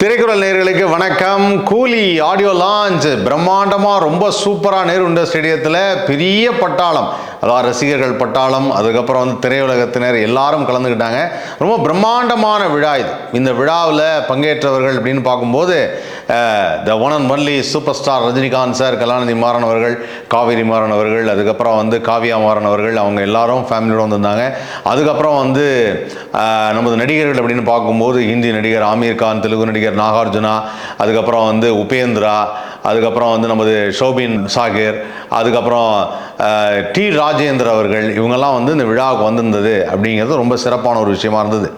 திரைக்குறள் நேயர்களுக்கு வணக்கம். கூலி ஆடியோ லான்ச் பிரம்மாண்டமாக ரொம்ப சூப்பராக நேரு ஸ்டேடியத்தில் பெரிய பட்டாளம், அதாவது ரசிகர்கள் பட்டாளம், அதுக்கப்புறம் வந்து திரையுலகத்தினர் எல்லாரும் கலந்துக்கிட்டாங்க. ரொம்ப பிரம்மாண்டமான விழா இது. இந்த விழாவில் பங்கேற்றவர்கள் அப்படின்னு பார்க்கும்போது the one and only super star Rajinikanth sir, Kalanithi Maran அவர்கள், காவேரி மாறன் அவர்கள், அதுக்கப்புறம் வந்து காவியா மாறன் அவர்கள், அவங்க எல்லாரும் ஃபேமிலியோடு வந்திருந்தாங்க. அதுக்கப்புறம் வந்து நமது நடிகர்கள் அப்படின்னு பார்க்கும்போது ஹிந்தி நடிகர் ஆமீர் கான், தெலுங்கு நடிகர் நாகார்ஜுனா, அதுக்கப்புறம் வந்து உபேந்திரா, அதுக்கப்புறம் வந்து நமது ஷோபின் சாகிர், அதுக்கப்புறம் டி ராஜேந்திர அவர்கள், இவங்கெல்லாம் வந்து இந்த விழாவுக்கு வந்திருந்தது அப்படிங்கிறது ரொம்ப சிறப்பான ஒரு விஷயமா இருந்தது.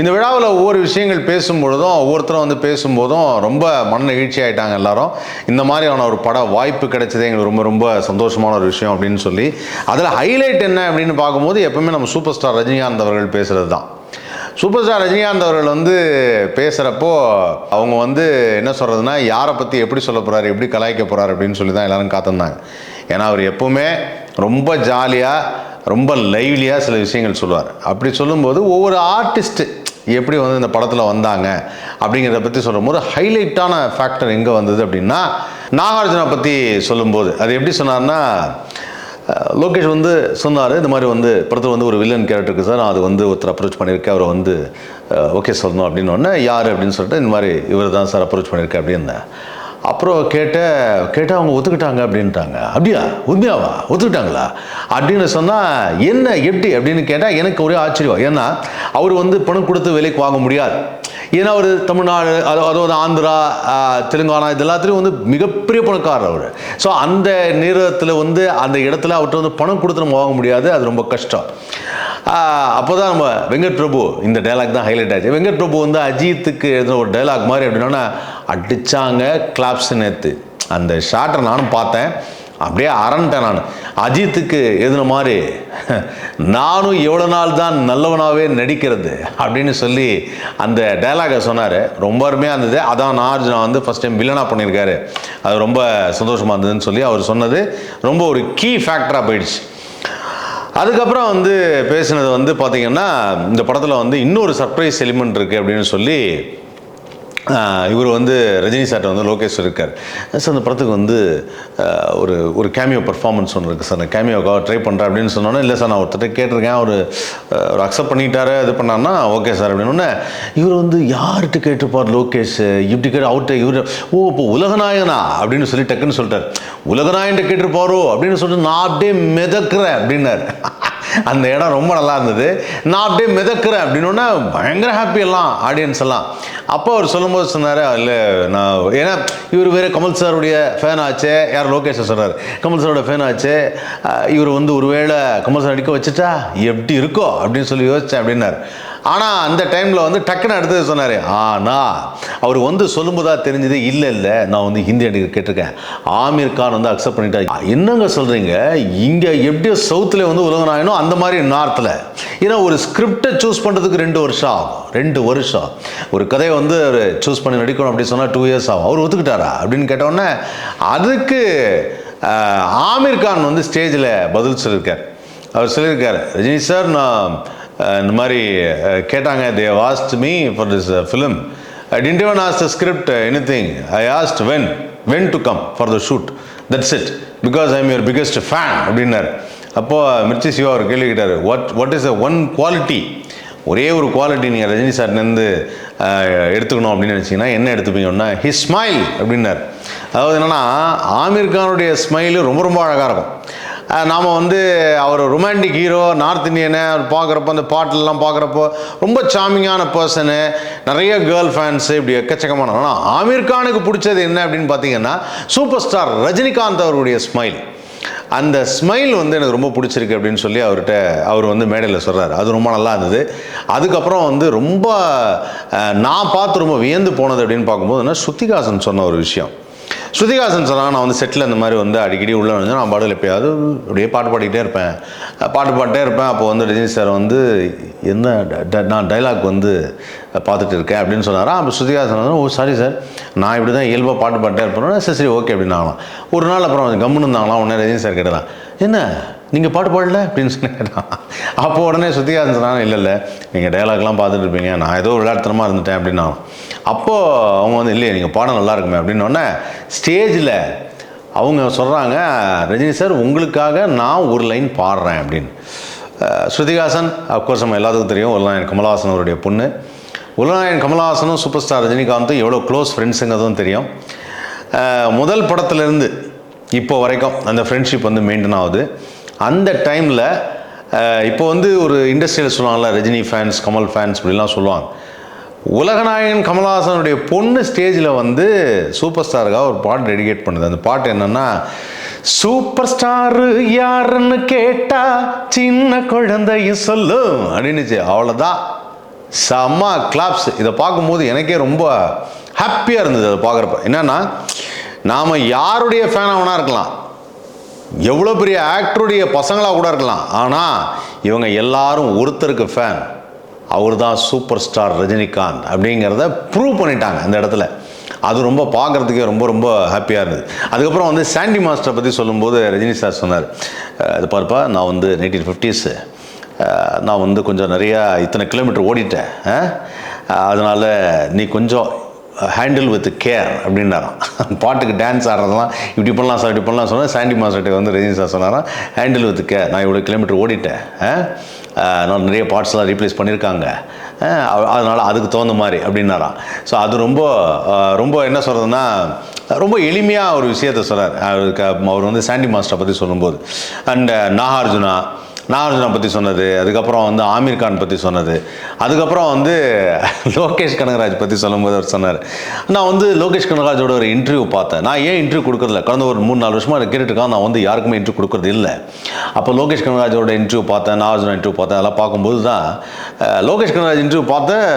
இந்த விழாவில் ஒவ்வொரு விஷயங்கள் பேசும்பொழுதும் ஒவ்வொருத்தரும் வந்து பேசும்போதும் ரொம்ப மன நெகிழ்ச்சி ஆகிட்டாங்க எல்லாரும். இந்த மாதிரியான ஒரு பட வாய்ப்பு கிடைச்சதே எங்களுக்கு ரொம்ப ரொம்ப சந்தோஷமான ஒரு விஷயம் அப்படின்னு சொல்லி, அதில் ஹைலைட் என்ன அப்படின்னு பார்க்கும்போது எப்பவுமே நம்ம சூப்பர் ஸ்டார் ரஜினிகாந்த் அவர்கள் பேசுகிறது தான். சூப்பர் ஸ்டார் ரஜினிகாந்த் அவர்கள் வந்து பேசுகிறப்போ அவங்க வந்து என்ன சொல்கிறதுனா, யாரை பற்றி எப்படி சொல்ல போகிறாரு, எப்படி கலாய்க்க போகிறார் அப்படின்னு சொல்லி தான் எல்லோரும் காத்திருந்தாங்க. ஏன்னா அவர் எப்போவுமே ரொம்ப ஜாலியாக ரொம்ப லைவ்லியாக சில விஷயங்கள் சொல்லுவார். அப்படி சொல்லும்போது ஒவ்வொரு ஆர்டிஸ்ட்டு எப்படி வந்து இந்த படத்தில் வந்தாங்க அப்படிங்கிறத பற்றி சொல்லும்போது ஹைலைட்டான ஃபேக்டர் எங்கே வந்தது அப்படின்னா, நாகார்ஜுனா பற்றி சொல்லும்போது அது எப்படி சொன்னார்னா, லோகேஷ் வந்து சொன்னார், இந்த மாதிரி வந்து படத்தில் வந்து ஒரு வில்லன் கேரக்டருக்கு சார் அது வந்து ஒருத்தர் அப்ரோச் பண்ணியிருக்கேன், அவரை வந்து ஓகே சொல்லணும் அப்படின்னு. யார் அப்படின்னு சொல்லிட்டு இந்த மாதிரி இவர் தான் சார் அப்ரோச் பண்ணியிருக்கேன் அப்படின்னேன். அப்புறம் கேட்டால் அவங்க ஒத்துக்கிட்டாங்க அப்படின்ட்டாங்க. அப்படியா, உண்மையாவா, ஒத்துக்கிட்டாங்களா அப்படின்னு சொன்னால் என்ன எப்படி அப்படின்னு கேட்டால் எனக்கு ஒரே ஆச்சரியம். ஏன்னா அவர் வந்து பணம் கொடுத்து விலைக்கு வாங்க முடியாது. ஏன்னா அவர் தமிழ்நாடு, அதாவது ஆந்திரா, தெலுங்கானா, இது எல்லாத்துலேயும் வந்து மிகப்பெரிய பணக்காரர் அவர். ஸோ அந்த நேரத்தில் வந்து அந்த இடத்துல அவர்கிட்ட வந்து பணம் கொடுத்து நம்ம வாங்க முடியாது, அது ரொம்ப கஷ்டம். அப்போ தான் நம்ம வெங்கட் பிரபு, இந்த டைலாக் தான் ஹைலைட் ஆச்சு. வெங்கட் பிரபு வந்து அஜித்துக்கு எழுதின ஒரு டைலாக் மாதிரி அப்படின்னா அடித்தாங்க கிளாப்ஸ். நேற்று அந்த ஷாட்டை நானும் பார்த்தேன், அப்படியே அரண்டேன் நான். அஜித்துக்கு எழுதின மாதிரி நானும் எவ்வளோ நாள் தான் நல்லவனாகவே நடிக்கிறது அப்படின்னு சொல்லி அந்த டைலாகை சொன்னார். ரொம்ப அருமையாக இருந்தது. அதான் நாகார்ஜுனா வந்து ஃபஸ்ட் டைம் வில்லனாக பண்ணியிருக்காரு, அது ரொம்ப சந்தோஷமாக இருந்ததுன்னு சொல்லி அவர் சொன்னது ரொம்ப ஒரு கீ ஃபேக்டராக போயிடுச்சு. அதுக்கப்புறம் வந்து பேசினது வந்து பார்த்திங்கன்னா, இந்த படத்தில் வந்து இன்னொரு சர்ப்ரைஸ் எலிமெண்ட் இருக்குது அப்படின்னு சொல்லி இவர் வந்து ரஜினி சார்ட்ட வந்து லோகேஷ் இருக்கார். சார் அந்த படத்துக்கு வந்து ஒரு கேமியோ பர்ஃபார்மன்ஸ் ஒன்று இருக்குது சார், அந்த கேமியோக்காக ட்ரை பண்ணுறேன் அப்படின்னு சொன்னோன்னே, இல்லை சார் நான் ஒருத்தர் கேட்டிருக்கேன், அவர் அக்செப்ட் பண்ணிட்டாரு, இது பண்ணார்னா ஓகே சார் அப்படின்னு. இவர் வந்து யார்கிட்ட கேட்டிருப்பார் லோகேஷ், இப்படி கேட்டு அவர்கிட்ட இவர் இப்போ உலகநாயகனா அப்படின்னு சொல்லி டக்குன்னு சொல்லிட்டார். உலகநாயகன்ட்ட கேட்டிருப்பாரோ அப்படின்னு சொல்லிட்டு நான் அப்படியே மிதக்கிறேன் அப்படின்னார். அந்த இடம் ரொம்ப நல்லா இருந்தது. நான் அப்படியே மிதக்கிறேன் அப்படின்னா பயங்கர ஹாப்பி எல்லாம் ஆடியன்ஸ் எல்லாம். அப்போ அவர் சொல்லும்போது சொன்னார், இல்லை நான் ஏன்னா இவர் வேறு கமல் சாருடைய ஃபேன் ஆச்சு, யார் லோகேஷை சொல்கிறார், கமல் சாரோட ஃபேன் ஆச்சு, இவர் வந்து ஒருவேளை கமல் சார் அடிக்க வச்சுட்டா எப்படி இருக்கோ அப்படின்னு சொல்லி யோசித்தேன் அப்படின்னார். ஆனால் அந்த டைமில் வந்து டக்குன்னு அடுத்தது சொன்னார். ஆனால் அவர் வந்து சொல்லும்போது தான் தெரிஞ்சது, இல்லை நான் வந்து ஹிந்தி நடிகர் கேட்டிருக்கேன், ஆமீர் கான் வந்து அக்செப்ட் பண்ணிட்டா. என்னங்க சொல்கிறீங்க, இங்கே எப்படியோ சவுத்தில் வந்து உலகநாயகனும் அந்த மாதிரி நார்த்தில். ஏன்னா ஒரு ஸ்கிரிப்டை சூஸ் பண்ணுறதுக்கு 2 வருஷம் ஆகும். 2 வருஷம் ஒரு கதையை வந்து சூஸ் பண்ணி நடிக்கணும் அப்படின்னு சொன்னால் 2 இயர்ஸ் ஆகும். அவர் ஒத்துக்கிட்டாரா அப்படின்னு கேட்டோன்னே அதுக்கு ஆமீர் கான் வந்து ஸ்டேஜில் பதில் சொல்லியிருக்கார். அவர் சொல்லியிருக்கார், ரஜினி சார் நான் இந்த மாதிரி கேட்டாங்க, they asked me for this film, I didn't even ask the script anything, I asked when to come for the shoot, that's it, because I am your biggest fan அப்படின்னார். அப்போது மிர்ச்சி சிவா அவர் கேள்வி கேட்டார், what is the one quality, ஒரே ஒரு quality நீங்கள் ரஜினி சார்லேருந்து எடுத்துக்கணும் அப்படின்னு நினச்சிங்கன்னா என்ன எடுத்துப்பீங்கன்னா, ஹிஸ் ஸ்மைல் அப்படின்னார். அதாவது என்னென்னா, ஆமீர் கானுடைய ஸ்மைலு ரொம்ப ரொம்ப அழகாக இருக்கும். நாம் வந்து அவர் ரொமான்டிக் ஹீரோ, நார்த் இந்தியனை அவர் பார்க்குறப்போ, அந்த பாட்டிலெலாம் பார்க்குறப்போ ரொம்ப சாமிங்கான பர்சனு, நிறைய கேர்ள் ஃபேன்ஸு, இப்படி எக்கச்சக்கமான. ஆனால் ஆமீர் கானுக்கு பிடிச்சது என்ன அப்படின்னு பார்த்தீங்கன்னா, சூப்பர் ஸ்டார் ரஜினிகாந்த் அவருடைய ஸ்மைல். அந்த ஸ்மைல் வந்து எனக்கு ரொம்ப பிடிச்சிருக்கு அப்படின்னு சொல்லி அவர் வந்து மேடையில் சொல்கிறார். அது ரொம்ப நல்லா இருந்தது. அதுக்கப்புறம் வந்து ரொம்ப நான் பார்த்து ரொம்ப வியந்து போனது அப்படின்னு பார்க்கும்போது ஸ்ருதிஹாசன் சொன்ன ஒரு விஷயம். ஸ்ருதிஹாசன் சொன்னாங்க, நான் வந்து செட்டில் இந்த மாதிரி வந்து அடிக்கடி உள்ளே வந்து நான் பாடல் எப்பயாவது அப்படியே பாட்டு பாடிக்கிட்டே இருப்பேன். அப்போ வந்து ரஜினி சார் வந்து என்ன நான் டைலாக் வந்து பார்த்துட்டு இருக்கேன் அப்படின்னு சொன்னாரா. அப்போ ஸ்ருதிஹாசன் வந்து, ஓ சாரி சார், நான் இப்படி தான் இயல்பாக பாட்டு பாடிட்டே இருப்பேன். சரி ஓகே அப்படின்னாங்களாம். ஒரு நாள் அப்புறம் கம்முன்னு இருந்தாங்களாம். உடனே ரஜினி சார் கேட்டலாம், என்ன நீங்கள் பாட்டு பாடல அப்படின்னு சொன்னேன். அப்போ உடனே ஸ்ருதிஹாசன் சொன்னாங்க, இல்லை நீங்கள் டைலாக்லாம் பார்த்துட்டு இருப்பீங்க, நான் ஏதோ விளையாட்டுத்தனமாக இருந்துட்டேன் அப்படின்னா. அப்போது அவங்க வந்து இல்லையே நீங்கள் பாடம் நல்லா இருக்குமே அப்படின்னோடனே ஸ்டேஜில் அவங்க சொல்கிறாங்க, ரஜினி சார் உங்களுக்காக நான் ஒரு லைன் பாடுறேன் அப்படின்னு. ஸ்ருதிஹாசன் அஃப்கோர்ஸ் நம்ம எல்லாத்துக்கும் தெரியும், உலகநாயகன் கமலஹாசன் அவருடைய பொண்ணு. உலகநாயகன் கமலஹாசனும் சூப்பர் ஸ்டார் ரஜினிகாந்தும் எவ்வளோ க்ளோஸ் ஃப்ரெண்ட்ஸுங்கிறதும் தெரியும். முதல் படத்துலேருந்து இப்போ வரைக்கும் அந்த ஃப்ரெண்ட்ஷிப் வந்து மெயின்டைன் ஆகுது. அந்த டைமில் இப்போ வந்து ஒரு இண்டஸ்ட்ரியில் சொல்லுவாங்கள்ல, ரஜினி ஃபேன்ஸ் கமல் ஃபேன்ஸ் இப்படிலாம் சொல்லுவாங்க. உலகநாயகன் கமலஹாசனுடைய பொண்ணு ஸ்டேஜில் வந்து சூப்பர் ஸ்டாருக்காக ஒரு பாட்டு டெடிகேட் பண்ணுது. அந்த பாட்டு என்னென்னா, சூப்பர் ஸ்டாரு யாருன்னு கேட்டா சின்ன குழந்தையும் சொல்லும் அப்படின்னுச்சு. அவ்வளோதான், செம்ம கிளாப்ஸ். இதை பார்க்கும்போது எனக்கே ரொம்ப ஹாப்பியாக இருந்தது. அதை பார்க்குறப்ப என்னென்னா, நாம் யாருடைய ஃபேனாக வேணா இருக்கலாம், எவ்வளோ பெரிய ஆக்டருடைய பசங்களாக கூட இருக்கலாம், ஆனால் இவங்க எல்லாரும் ஒருத்தருக்கு ஃபேன், அவர் தான் சூப்பர் ஸ்டார் ரஜினிகாந்த் அப்படிங்கிறத ப்ரூவ் பண்ணிட்டாங்க அந்த இடத்துல. அது ரொம்ப பார்க்குறதுக்கே ரொம்ப ரொம்ப ஹாப்பியாக இருந்தது. அதுக்கப்புறம் வந்து சாண்டி மாஸ்டரை பற்றி சொல்லும்போது ரஜினி சார் சொன்னார், இது பார்ப்பா, நான் வந்து 1950s நான் வந்து கொஞ்சம் நிறையா இத்தனை கிலோமீட்டர் ஓடிட்டேன், அதனால் நீ கொஞ்சம் ஹேண்டில் வித் கேர் அப்படின்னாராம். பாட்டுக்கு டான்ஸ் ஆடுறதெல்லாம் இப்படி பண்ணலாம் சார் இப்படி பண்ணலாம் சொன்னால் சாண்டி மாஸ்டர்கிட்ட வந்து ரஜினி சார் சொன்னாராம், ஹேண்டில் வித் கேர், நான் இவ்வளோ கிலோமீட்டர் ஓடிட்டேன், நான் நிறைய பார்ட்ஸ்லாம் ரீப்ளேஸ் பண்ணியிருக்காங்க, அதனால் அதுக்கு தகுந்த மாதிரி அப்படின்னாராம். ஸோ அது ரொம்ப ரொம்ப என்ன சொல்கிறதுன்னா, ரொம்ப எளிமையாக ஒரு விஷயத்தை சொல்கிறார் அவர் வந்து சாண்டி மாஸ்டரை பற்றி சொல்லும்போது. அண்ட் நாகார்ஜுனா பற்றி சொன்னது, அதுக்கப்புறம் வந்து ஆமீர் கான் பற்றி சொன்னது, அதுக்கப்புறம் வந்து லோகேஷ் கனகராஜ் பற்றி சொல்லும்போது அவர் சொன்னார், நான் வந்து லோகேஷ் கனகராஜோட ஒரு இன்டர்வியூ பார்த்தேன், நான் ஏன் இன்டர்வியூ கொடுக்குறதில்ல, கடந்த ஒரு 3-4 வருஷமாக அதை கேட்டுருக்கான், நான் வந்து யாருக்குமே இன்டர்வியூ கொடுக்குறது இல்லை. அப்போ லோகேஷ் கனகராஜோட இன்டர்வியூ பார்த்தேன், நாகார்ஜுனா இன்டர்வியூ பார்த்தேன், அதெல்லாம் பார்க்கும்போது தான் லோகேஷ் கனகராஜ் இன்டர்வியூ பார்த்தேன்.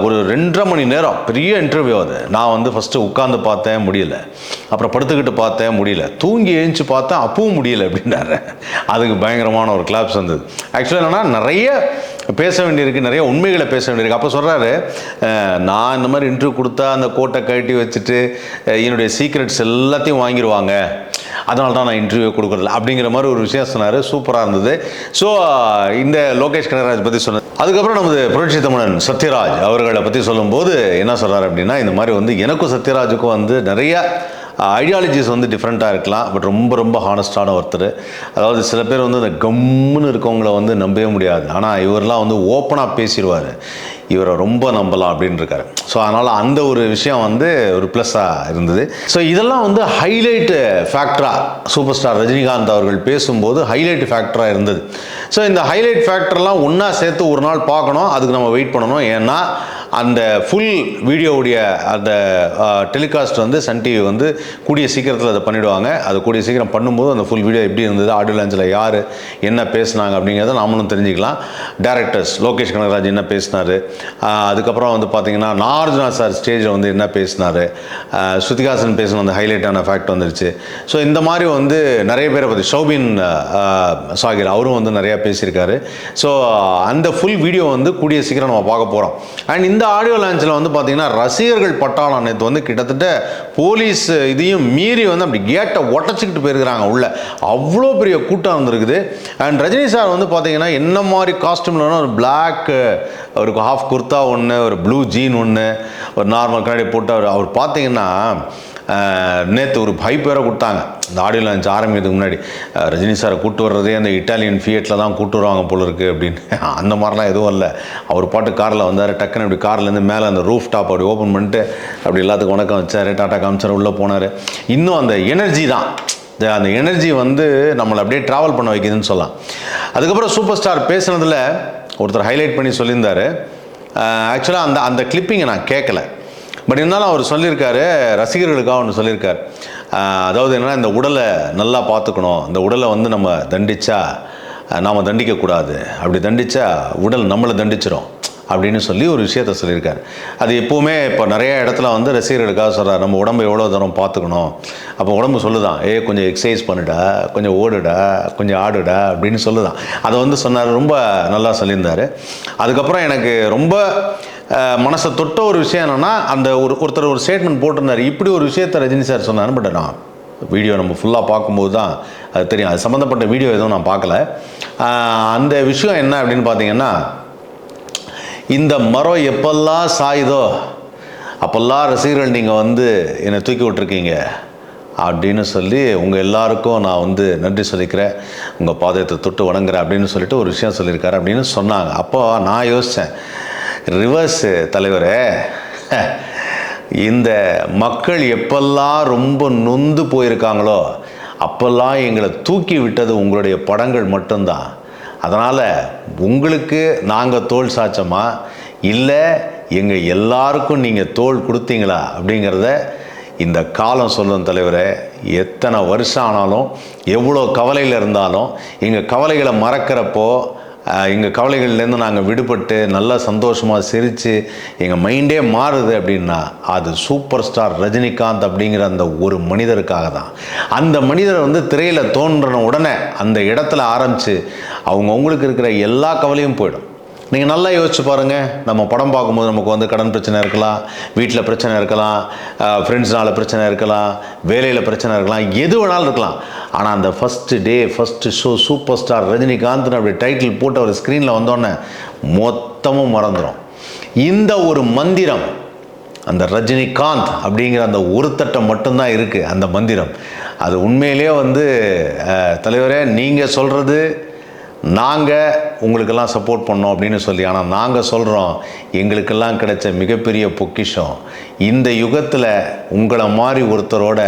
ஒரு 2.5 மணி நேரம் பெரிய இன்டர்வியூ அது. நான் வந்து ஃபஸ்ட்டு உட்காந்து பார்த்தேன், முடியல, அப்புறம் படுத்துக்கிட்டு பார்த்தேன், முடியல, தூங்கி எழுந்துச்சு பார்த்தேன், அப்பவும் முடியல அப்படின்னாரு. அதுக்கு பயங்கரமான ஒரு கிளாப்ஸ் வந்தது. ஆக்சுவலாக என்னன்னா, நிறைய பேச வேண்டியிருக்கு, நிறைய உண்மைகளை பேச வேண்டியிருக்கு. அப்போ சொல்கிறாரு, நான் இந்த மாதிரி இன்டர்வியூ கொடுத்தா அந்த கோட்டை கட்டி வச்சுட்டு என்னுடைய சீக்ரெட்ஸ் எல்லாத்தையும் வாங்கிடுவாங்க, அதனால தான் நான் இன்டர்வியூ கொடுக்குறதில்ல அப்படிங்கிற மாதிரி ஒரு விஷயம் சொன்னார். சூப்பராக இருந்தது. ஸோ இந்த லோகேஷ் கனகராஜ் பற்றி சொன்னது. அதுக்கப்புறம் நமது புரட்சி தமிழன் சத்யராஜ் அவர்களை பற்றி சொல்லும்போது என்ன சொல்கிறார் அப்படின்னா, இந்த மாதிரி வந்து எனக்கும் சத்யராஜுக்கும் வந்து நிறைய ஐடியாலஜிஸ் வந்து டிஃப்ரெண்ட்டாக இருக்கலாம், பட் ரொம்ப ரொம்ப ஹானஸ்டான ஒருத்தர். அதாவது சில பேர் வந்து இந்த கம்முன்னு இருக்கவங்கள வந்து நம்பவே முடியாது, ஆனால் இவரெலாம் வந்து ஓப்பனாக பேசிடுவார், இவரை ரொம்ப நம்பலாம் அப்படின்னு இருக்காரு. ஸோ அதனால் அந்த ஒரு விஷயம் வந்து ஒரு ப்ளஸ்ஸாக இருந்தது. ஸோ இதெல்லாம் வந்து ஹைலைட் ஃபேக்டராக சூப்பர் ஸ்டார் ரஜினிகாந்த் அவர்கள் பேசும்போது ஹைலைட் ஃபேக்டராக இருந்தது. ஸோ இந்த ஹைலைட் ஃபேக்டர்லாம் ஒன்றா சேர்த்து ஒரு நாள் பார்க்கணும், அதுக்கு நம்ம வெயிட் பண்ணணும். ஏன்னா அந்த ஃபுல் வீடியோவுடைய அந்த டெலிகாஸ்ட் வந்து சன் டிவி வந்து கூடிய சீக்கிரத்தில் அதை பண்ணிவிடுவாங்க. அது கூடிய சீக்கிரம் பண்ணும்போது அந்த ஃபுல் வீடியோ எப்படி இருந்தது, ஆடியோ லான்ச்சில் யார் என்ன பேசுனாங்க அப்படிங்கிறத நாமளும் தெரிஞ்சுக்கலாம். டேரக்டர்ஸ் லோகேஷ் கனகராஜ் என்ன பேசினார், அதுக்கப்புறம் வந்து பார்த்திங்கன்னா நாகார்ஜுனா சார் ஸ்டேஜில் வந்து என்ன பேசினார், ஸ்ருதிஹாசன் பேசின அந்த ஹைலைட்டான ஃபேக்ட் வந்துருச்சு. ஸோ இந்த மாதிரி வந்து நிறைய பேரை பற்றி ஷௌபின் சாகிர் அவரும் வந்து நிறையா பேசியிருக்காரு. ஸோ அந்த ஃபுல் வீடியோ வந்து கூடிய சீக்கிரம் நம்ம பார்க்க போகிறோம். அண்ட் இந்த ஆடியோ லான்ச்சில் வந்து பார்த்திங்கன்னா ரசிகர்கள் பட்டாளம் நேற்று வந்து கிட்டத்தட்ட போலீஸ் இதையும் மீறி வந்து அப்படி கேட்டை உடச்சிக்கிட்டு போயிருக்கிறாங்க உள்ள, அவ்வளோ பெரிய கூட்டம் வந்துருக்குது. அண்ட் ரஜினி சார் வந்து பார்த்திங்கன்னா என்ன மாதிரி காஸ்டியூம்லன்னா ஒரு பிளாக், ஒரு ஹாஃப் குர்த்தா ஒன்று, ஒரு ப்ளூ ஜீன் ஒன்று, ஒரு நார்மல் கண்ணாடி போட்டு அவர் பார்த்திங்கன்னா நேற்று ஒரு ஹைப் வேறு கொடுத்தாங்க. இந்த ஆடியோ லான்ச் ஆரம்பிக்கிறதுக்கு முன்னாடி ரஜினி சாரை கூட்டு வர்றதே அந்த இட்டாலியன் ஃபியட்டில் தான் கூட்டு வருவாங்க போல இருக்குது அப்படின்னு. அந்த மாதிரிலாம் எதுவும் இல்லை. அவர் பாட்டு காரில் வந்தார், டக்குன்னு அப்படி கார்லேருந்து மேலே அந்த ரூஃப் டாப் அப்படி ஓப்பன் பண்ணிட்டு அப்படி எல்லாத்துக்கும் வணக்கம் வச்சார், டாட்டா காமிச்சார், உள்ளே போனார். இன்னும் அந்த எனர்ஜி தான், அந்த எனர்ஜி வந்து நம்மளை அப்படியே ட்ராவல் பண்ண வைக்குதுன்னு சொல்லலாம். அதுக்கப்புறம் சூப்பர் ஸ்டார் பேசுனதில் ஒருத்தர் ஹைலைட் பண்ணி சொல்லியிருந்தார். ஆக்சுவலாக அந்த கிளிப்பிங்கை நான் கேட்கல, பட் இருந்தாலும் அவர் சொல்லியிருக்காரு, ரசிகர்களுக்காக ஒன்று சொல்லியிருக்கார். அதாவது என்னென்னா, இந்த உடலை நல்லா பார்த்துக்கணும், இந்த உடலை வந்து நம்ம தண்டித்தா நாம் தண்டிக்கக்கூடாது, அப்படி தண்டித்தா உடல் நம்மளை தண்டிச்சிடும் அப்படின்னு சொல்லி ஒரு விஷயத்த சொல்லியிருக்காரு. அது எப்போவுமே இப்போ நிறைய இடத்துல வந்து ரசிகர்களுக்காக சொல்கிறார், நம்ம உடம்பை எவ்வளோ தூரம் பார்த்துக்கணும். அப்போ உடம்பு சொல்லுதான், கொஞ்சம் எக்ஸசைஸ் பண்ணுடா, கொஞ்சம் ஓடுடா, கொஞ்சம் ஆடுடா அப்படின்னு சொல்லுதான். அதை வந்து சொன்னார், ரொம்ப நல்லா சொல்லியிருந்தார். அதுக்கப்புறம் எனக்கு ரொம்ப மனசை தொட்ட ஒரு விஷயம் என்னென்னா, அந்த ஒருத்தர் ஒரு ஸ்டேட்மெண்ட் போட்டிருந்தார், இப்படி ஒரு விஷயத்தை ரஜினி சார் சொன்னார். பட் நான் வீடியோ நம்ம ஃபுல்லாக பார்க்கும்போது தான் அது தெரியும். அது சம்மந்தப்பட்ட வீடியோ எதுவும் நான் பார்க்கல. அந்த விஷயம் என்ன அப்படின்னு பார்த்தீங்கன்னா, இந்த மரம் எப்பெல்லாம் சாயுதோ அப்போல்லாம் ரசிகர்கள் நீங்கள் வந்து என்னை தூக்கி விட்டுருக்கீங்க அப்படின்னு சொல்லி உங்கள் எல்லாருக்கும் நான் வந்து நன்றி சொல்லிக்கிறேன், உங்கள் பாதத்தை தொட்டு வணங்குறேன் அப்படின்னு சொல்லிட்டு ஒரு விஷயம் சொல்லியிருக்காரு அப்படின்னு சொன்னாங்க. அப்போ நான் யோசித்தேன், ரிவர்ஸ் தலைவரே, இந்த மக்கள் எப்பெல்லாம் ரொம்ப நொந்து போயிருக்காங்களோ அப்போல்லாம் எங்களை தூக்கி விட்டது உங்களுடைய படங்கள் மட்டும்தான். அதனால் உங்களுக்கு நாங்கள் தோள் சாச்சமா இல்லை எங்கள் எல்லாருக்கும் நீங்கள் தோள் கொடுத்தீங்களா அப்படிங்கிறத இந்த காலம் சொல்லும் தலைவரே. எத்தனை வருஷம் ஆனாலும், எவ்வளோ கவலையில் இருந்தாலும், எங்கள் கவலைகளை மறக்கிறப்போ, எங்கள் கவலைகள்லேருந்து நாங்கள் விடுபட்டு நல்லா சந்தோஷமாக சிரித்து எங்கள் மைண்டே மாறுது அப்படின்னா அது சூப்பர் ஸ்டார் ரஜினிகாந்த் அப்படிங்கிற அந்த ஒரு மனிதருக்காக தான். அந்த மனிதரை வந்து திரையில் தோன்றின உடனே அந்த இடத்துல ஆரம்பித்து அவங்களுக்கு இருக்கிற எல்லா கவலையும் போயிடும். நீங்கள் நல்லா யோசிச்சு பாருங்கள், நம்ம படம் பார்க்கும்போது நமக்கு வந்து கடன் பிரச்சனை இருக்கலாம், வீட்டில் பிரச்சனை இருக்கலாம், ஃப்ரெண்ட்ஸ்னால் பிரச்சனை இருக்கலாம், வேலையில் பிரச்சனை இருக்கலாம், எது வேணாலும் இருக்கலாம். ஆனால் அந்த ஃபஸ்ட்டு ஷோ சூப்பர் ஸ்டார் ரஜினிகாந்த்னு அப்படி டைட்டில் போட்டு அவர் ஸ்க்ரீனில் வந்தோடனே மொத்தமும் மறந்துடும். இந்த ஒரு மந்திரம், அந்த ரஜினிகாந்த் அப்படிங்கிற அந்த ஒரு தட்டை மட்டும்தான் இருக்குது அந்த மந்திரம். அது உண்மையிலேயே வந்து தலைவரே, நீங்கள் சொல்கிறது நாங்கள் உங்களுக்கெல்லாம் சப்போர்ட் பண்ணோம் அப்படின்னு சொல்லி, ஆனால் நாங்கள் சொல்கிறோம் எங்களுக்கெல்லாம் கிடைச்ச மிகப்பெரிய பொக்கிஷம் இந்த யுகத்தில் உங்களை மாதிரி ஒருத்தரோட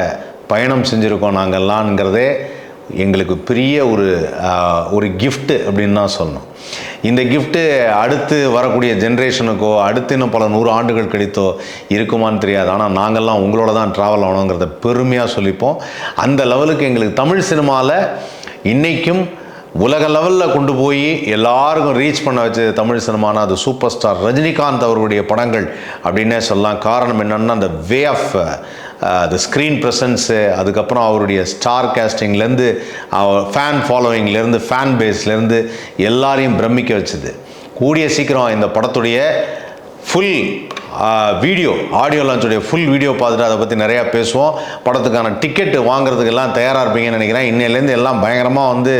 பயணம் செஞ்சுருக்கோம் நாங்கள்லாம்ங்கிறதே எங்களுக்கு பெரிய ஒரு கிஃப்ட்டு அப்படின்னு தான் சொல்லணும். இந்த கிஃப்ட்டு அடுத்து வரக்கூடிய ஜென்ரேஷனுக்கோ அடுத்து இன்னும் பல 100 ஆண்டுகள் கழித்தோ இருக்குமான்னு தெரியாது. ஆனால் நாங்கள்லாம் உங்களோட தான் ட்ராவல் ஆகணுங்கிறத பெருமையாக சொல்லிப்போம். அந்த லெவலுக்கு எங்களுக்கு தமிழ் சினிமாவில் இன்றைக்கும் உலக லெவலில் கொண்டு போய் எல்லாருக்கும் ரீச் பண்ண வச்சு தமிழ் சினிமானா அது சூப்பர் ஸ்டார் ரஜினிகாந்த் அவருடைய படங்கள் அப்படின்னே சொல்லலாம். காரணம் என்னென்னா, அந்த way of the screen presence, அதுக்கப்புறம் அவருடைய ஸ்டார் கேஸ்டிங்லேருந்து, ஃபேன் ஃபாலோவிங்லேருந்து, ஃபேன் பேஸ்லேருந்து எல்லாரையும் பிரமிக்க வச்சுது. கூடிய சீக்கிரம் இந்த படத்துடைய ஃபுல் வீடியோ, ஆடியோ லான்ச்சுடைய ஃபுல் வீடியோ பார்த்துட்டு அதை பற்றி நிறையா பேசுவோம். படத்துக்கான டிக்கெட்டு வாங்குறதுக்கெல்லாம் தயாராக இருப்பீங்கன்னு நினைக்கிறேன். இன்னையிலேருந்து எல்லாம் பயங்கரமாக வந்து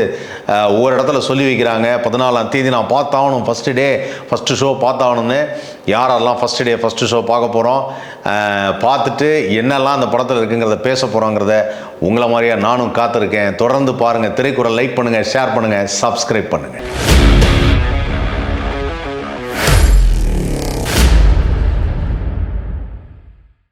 ஒவ்வொரு இடத்துல சொல்லி வைக்கிறாங்க. 14ஆம் தேதி நான் பார்த்தாகணும், ஃபஸ்ட்டு ஷோ பார்த்தாகணும்னு. யாரெல்லாம் ஃபஸ்ட்டு ஷோ பார்க்க போகிறோம், பார்த்துட்டு என்னெல்லாம் அந்த படத்தில் இருக்குங்கிறத பேச போகிறோங்கிறத உங்களை மாதிரியா நானும் காத்திருக்கேன். தொடர்ந்து பாருங்கள், திரைக்குறள் லைக் பண்ணுங்கள், ஷேர் பண்ணுங்கள், சப்ஸ்கிரைப் பண்ணுங்கள்.